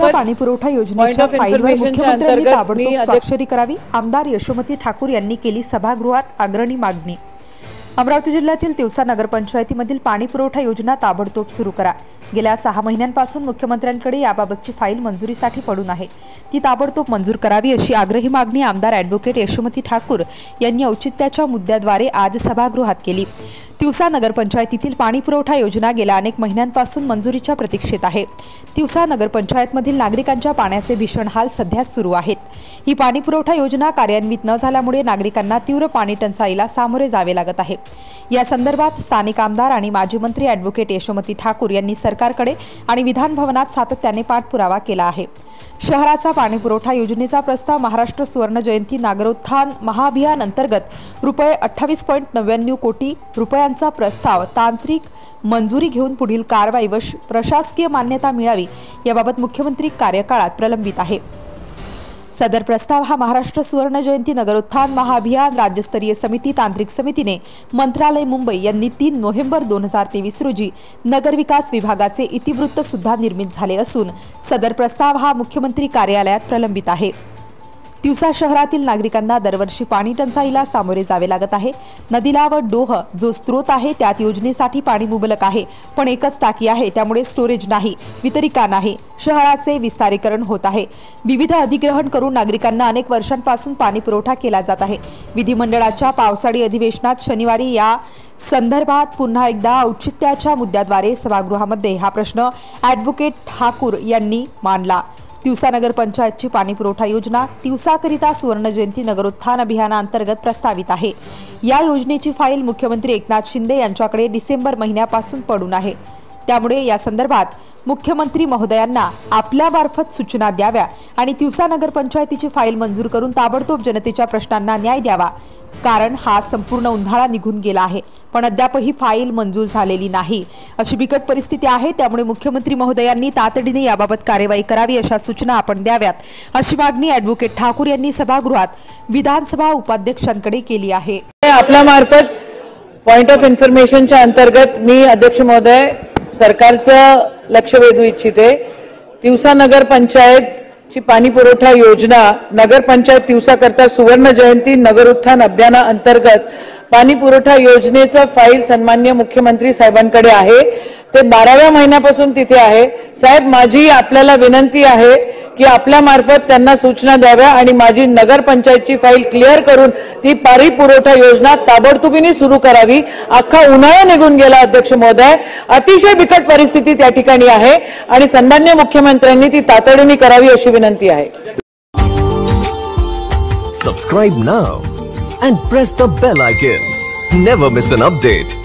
मार्फत पाणी पुरवठा योजनेच्या फाईलवर मुख्यमंत्र्यांनी ताबडतोब स्वाक्षरी करावी, आमदार यशोमती ठाकूर यांनी केली सभागृहात अग्रणी मागणी। अमरावती जिल्ह्यातील तिवसा नगरपंचायतीमधील पाणी पुरवठा योजना ताबडतोब सुरू करा। गेल्या 6 महिन्यांपासून मुख्यमंत्र्यांकडे याबाबतची फाईल मंजुरीसाठी पडून आहे, ती ताबडतोब मंजूर करावी अशी आग्रही मागणी आमदार ॲडव्होकेट यशोमती ठाकूर यांनी औचित्याच्या मुद्द्याद्वारे आज सभागृहात केली। तिवसा नगरपंचायतीतील पाणी पुरवठा योजना गेल्या अनेक महिन्यांपासून मंजुरीच्या प्रतीक्षेत आहे। तिवसा नगरपंचायतमधील नागरिकांच्या पाण्याचे भीषण हाल सध्या सुरू आहेत। ही पाणी पुरवठा योजना कार्यान्वित न झाल्यामुळे नागरिकांना तीव्र पाणी टंचाईला सामोरे जावे लागत आहे। या संदर्भात स्थानिक आमदार आणि माजी मंत्री ॲडव्होकेट यशोमती ठाकूर यांनी सरकारकडे आणि विधान भवनात सातत्याने पाठपुरावा केला आहे। शहराचा पाणी पुरवठा योजनेचा प्रस्ताव महाराष्ट्र सुवर्ण जयंती नागरोत्थान महाअभियान अंतर्गत रुपये 28.99 कोटी रुपयांचा प्रस्ताव तांत्रिक मंजुरी घेऊन पुढील कारवाई व प्रशासकीय मान्यता मिळावी याबाबत मुख्यमंत्री कार्यकाळात प्रलंबित आहे। सदर प्रस्ताव हा महाराष्ट्र सुवर्ण जयंती नगरोत्थान महाअभियान राज्यस्तरीय समिती तांत्रिक समितीने मंत्रालय मुंबई यांनी 3 नोव्हेंबर 2023 रोजी नगरविकास विभागाचे इतिवृत्त सुद्धा निर्मित झाले असून सदर प्रस्ताव हा मुख्यमंत्री कार्यालयात प्रलंबित आहे। तिवसा शहरातील नागरिकांना दरवर्षी पाणी टंचाईला सामोरे जावे लागत आहे। नदीला व डोह जो स्रोत आहे त्यात योजनेसाठी पाणी मुबलक आहे, पण एकच टाकी आहे, त्यामुळे स्टोरेज नाही, वितरिका नाही। शहराचे विस्तारीकरण होत आहे। विविध अधिग्रहण करून नागरिकांना अनेक वर्षांपासून पाणी पुरवठा केला जात आहे। विधिमंडळाच्या पावसाळी अधिवेशनात शनिवारी या संदर्भात पुन्हा एकदा औचित्याच्या मुद्द्याद्वारे सभागृहामध्ये हा प्रश्न ॲडव्होकेट ठाकूर यांनी मांडला। तिवसा नगरपंचायतची पाणी पुरवठा योजना तिवसाकरिता सुवर्ण जयंती नगरोत्थान अभियानाअंतर्गत प्रस्तावित आहे। या योजनेची फाईल मुख्यमंत्री एकनाथ शिंदे यांच्याकडे डिसेंबर महिन्यापासून पडून आहे, त्यामुळे या संदर्भात मुख्यमंत्री महोदयांना आपल्यामार्फत सूचना द्याव्या आणि तिवसा नगरपंचायतीची फाईल मंजूर करून ताबडतोब जनतेच्या प्रश्नांना न्याय द्यावा। कारण हा संपूर्ण उन्हाळा निघून गेला आहे, पण अद्यापही फाईल मंजूर झालेली नाही, अशी बिकट परिस्थिती आहे। त्यामुळे मुख्यमंत्री महोदयांनी तातडीने याबाबत कार्यवाही करावी अशा सूचना आपण द्याव्यात, अशी मागणी ॲडव्होकेट ठाकूर यांनी सभागृहात विधानसभा उपाध्यक्षांकडे केली आहे। आपल्या मार्फत पॉइंट ऑफ इन्फॉर्मेशनच्या अंतर्गत मी अध्यक्ष महोदय सरकारचं लक्ष वेधू इच्छिते। तिवसा नगर पंचायत ची पाणी पुरवठा योजना नगर पंचायत तिवसा करता सुवर्ण जयंती नगरोत्थान अभियाना अंतर्गत पाणी पुरवठा योजनेचा फाईल सन्माननीय मुख्यमंत्री साहेबांकडे आहे। ते 12व्या महिन्यापासून तिथे आहे। साहेब, माझी आपल्याला विनंती आहे की आपल्या मार्फत त्यांना सूचना द्याव्या आणि माझी नगर पंचायतची फाईल क्लिअर करून ती पाणी पुरवठा योजना ताबडतोबीने सुरू करावी। अख्खा उन्हाळा निघून गेला अध्यक्ष महोदय, अतिशय बिकट परिस्थिती त्या ठिकाणी आहे आणि सन्माननीय मुख्यमंत्र्यांनी ती तातडीने करावी अशी विनंती आहे। Subscribe now and press the bell icon. Never miss an update.